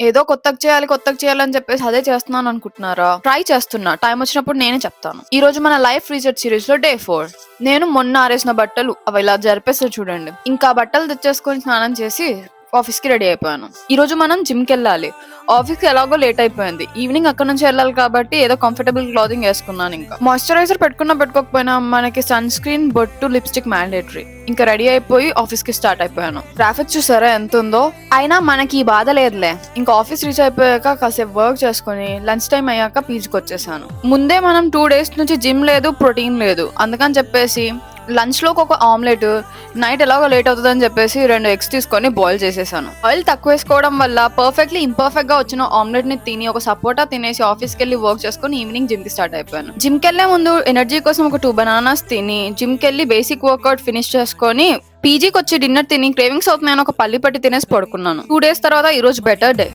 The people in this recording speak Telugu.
ఏదో కొత్తగా చేయాలని చెప్పేసి అదే చేస్తున్నాను అనుకుంటున్నారా? ట్రై చేస్తున్నా. టైం వచ్చినప్పుడు నేనే చెప్తాను. ఈ రోజు మన లైఫ్ రీసెర్చ్ సిరీస్ లో డే 4. నేను మొన్న ఆరేసిన బట్టలు అవి ఇలా జరిపేస్తా చూడండి. ఇంకా బట్టలు తెచ్చేసుకొని స్నానం చేసి ఆఫీస్ కి రెడీ అయిపోయాను. ఈ రోజు మనం జిమ్ కి వెళ్ళాలి. ఆఫీస్ కి ఎలాగో లేట్ అయిపోయింది. ఈవినింగ్ అక్కడ నుంచి వెళ్ళాలి కాబట్టి ఏదో కంఫర్టబుల్ క్లాతింగ్ వేసుకున్నాను. ఇంకా మాయిశ్చరైజర్ పెట్టుకోకపోయినా మనకి సన్ స్క్రీన్, బొట్టు, లిప్స్టిక్ మ్యాండేటరీ. ఇంకా రెడీ అయిపోయి ఆఫీస్ కి స్టార్ట్ అయిపోయాను. ట్రాఫిక్ చూసారా ఎంత ఉందో. అయినా మనకి ఈ బాధ లేదులే. ఇంకా ఆఫీస్ రీచ్ అయిపోయాక కాసేపు వర్క్ చేసుకుని లంచ్ టైం అయ్యాక పీజీకి వచ్చేసాను. ముందే మనం 2 days నుంచి జిమ్ లేదు, ప్రోటీన్ లేదు. అందుకని చెప్పేసి లంచ్ లోకి ఒక ఆమ్లెట్, నైట్ ఎలాగో లేట్ అవుతుందని చెప్పేసి 2 eggs తీసుకొని బాయిల్ చేసేసాను. ఆయిల్ తక్కువ వేసుకోవడం వల్ల పర్ఫెక్ట్లీ ఇంపర్ఫెక్ట్ గా వచ్చిన ఆమ్లెట్ ని తిని ఒక సపోటా తినేసి ఆఫీస్ కి వెళ్ళి వర్క్ చేసుకుని ఈవినింగ్ జిమ్ కి స్టార్ట్ అయిపోయాను. జిమ్ కి వెళ్లే ముందు ఎనర్జీ కోసం ఒక 2 bananas తిని జిమ్ కి వెళ్ళి బేసిక్ వర్కౌట్ ఫినిష్ చేసుకొని పీజీకి వచ్చి డిన్నర్ తిని క్రేవింగ్స్ అవుతున్నాయని ఒక పల్లి పట్టి తినేసి పడుకున్నాను. 2 days తర్వాత ఈ రోజు బెటర్ డే.